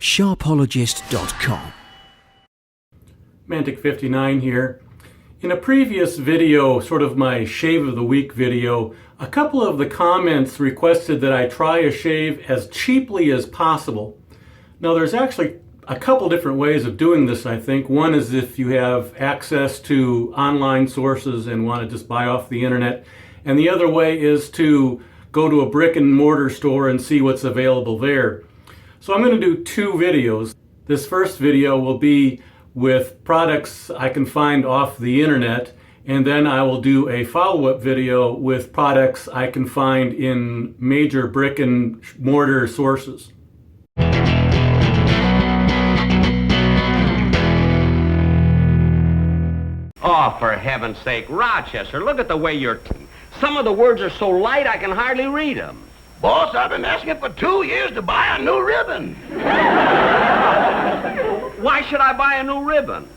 Sharpologist.com. Mantic59 here. In a previous video, sort of my shave of the week video, a couple of the comments requested that I try a shave as cheaply as possible. Now there's actually a couple different ways of doing this, I think. One is if you have access to online sources and want to just buy off the internet. And the other way is to go to a brick and mortar store and see what's available there. So I'm going to do two videos. This first video will be with products I can find off the internet, and then I will do a follow-up video with products I can find in major brick and mortar sources. Oh, for heaven's sake, Rochester, look at the way you're... Some of the words are so light I can hardly read them. Boss, I've been asking for 2 years to buy a new ribbon. Why should I buy a new ribbon?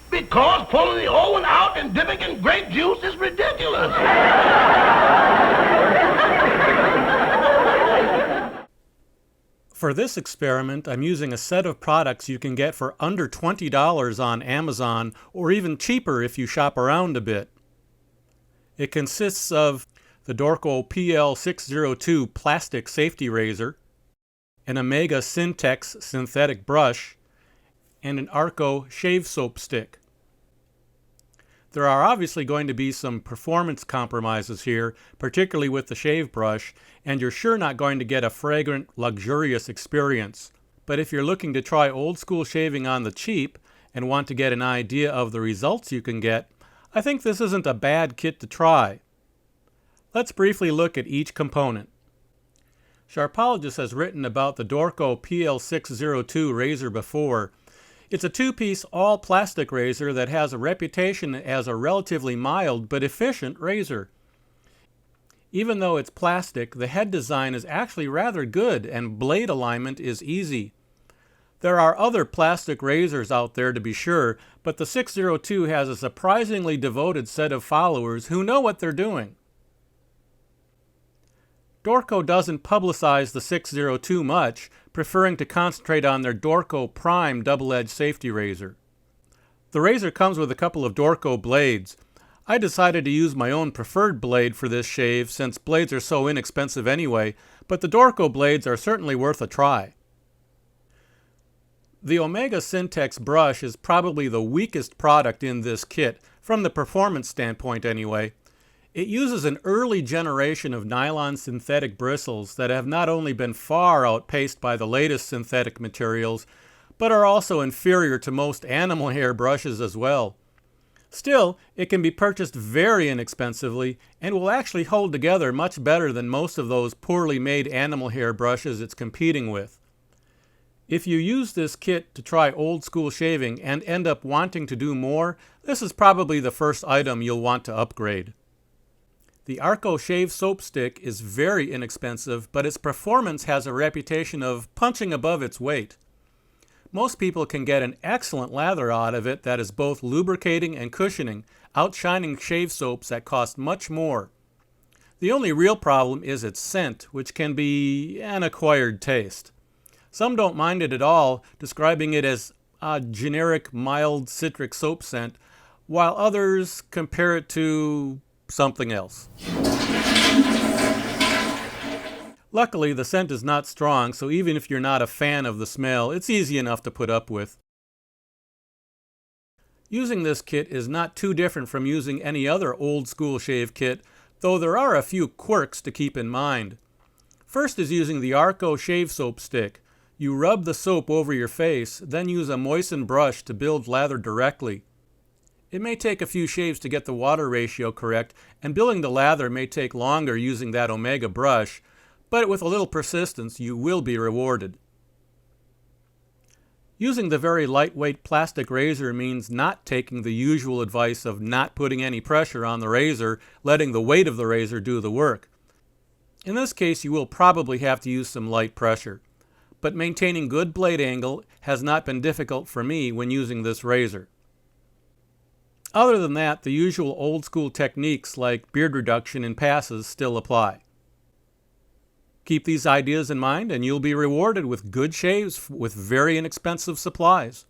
Because pulling the old one out and dipping in grape juice is ridiculous. For this experiment, I'm using a set of products you can get for under $20 on Amazon, or even cheaper if you shop around a bit. It consists of the Dorco PL602 plastic safety razor, an Omega Syntex synthetic brush, and an Arco shave soap stick. There are obviously going to be some performance compromises here, particularly with the shave brush, and you're sure not going to get a fragrant, luxurious experience. But if you're looking to try old school shaving on the cheap and want to get an idea of the results you can get, I think this isn't a bad kit to try. Let's briefly look at each component. Sharpologist has written about the Dorco PL602 razor before. It's a two-piece all-plastic razor that has a reputation as a relatively mild but efficient razor. Even though it's plastic, the head design is actually rather good and blade alignment is easy. There are other plastic razors out there to be sure, but the 602 has a surprisingly devoted set of followers who know what they're doing. Dorco doesn't publicize the 602 much, preferring to concentrate on their Dorco Prime double-edged safety razor. The razor comes with a couple of Dorco blades. I decided to use my own preferred blade for this shave since blades are so inexpensive anyway, but the Dorco blades are certainly worth a try. The Omega Syntex brush is probably the weakest product in this kit, from the performance standpoint anyway. It uses an early generation of nylon synthetic bristles that have not only been far outpaced by the latest synthetic materials, but are also inferior to most animal hair brushes as well. Still, it can be purchased very inexpensively and will actually hold together much better than most of those poorly made animal hair brushes it's competing with. If you use this kit to try old school shaving and end up wanting to do more, this is probably the first item you'll want to upgrade. The Arco Shave Soap Stick is very inexpensive, but its performance has a reputation of punching above its weight. Most people can get an excellent lather out of it that is both lubricating and cushioning, outshining shave soaps that cost much more. The only real problem is its scent, which can be an acquired taste. Some don't mind it at all, describing it as a generic mild citric soap scent, while others compare it to something else. Luckily, the scent is not strong, so even if you're not a fan of the smell, it's easy enough to put up with. Using this kit is not too different from using any other old school shave kit, though there are a few quirks to keep in mind. First is using the Arco shave soap stick. You rub the soap over your face, then use a moistened brush to build lather directly. It may take a few shaves to get the water ratio correct, and building the lather may take longer using that Omega brush, but with a little persistence you will be rewarded. Using the very lightweight plastic razor means not taking the usual advice of not putting any pressure on the razor, letting the weight of the razor do the work. In this case you will probably have to use some light pressure, but maintaining good blade angle has not been difficult for me when using this razor. Other than that, the usual old school techniques like beard reduction and passes still apply. Keep these ideas in mind and you'll be rewarded with good shaves with very inexpensive supplies.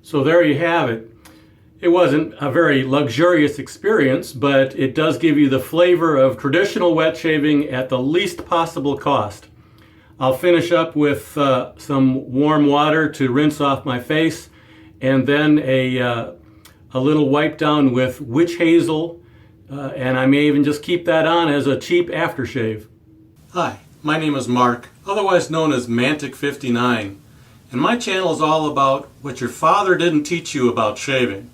So there you have it. It wasn't a very luxurious experience, but it does give you the flavor of traditional wet shaving at the least possible cost. I'll finish up with some warm water to rinse off my face, and then a little wipe down with witch hazel, and I may even just keep that on as a cheap aftershave. Hi, my name is Mark, otherwise known as Mantic59, and my channel is all about what your father didn't teach you about shaving.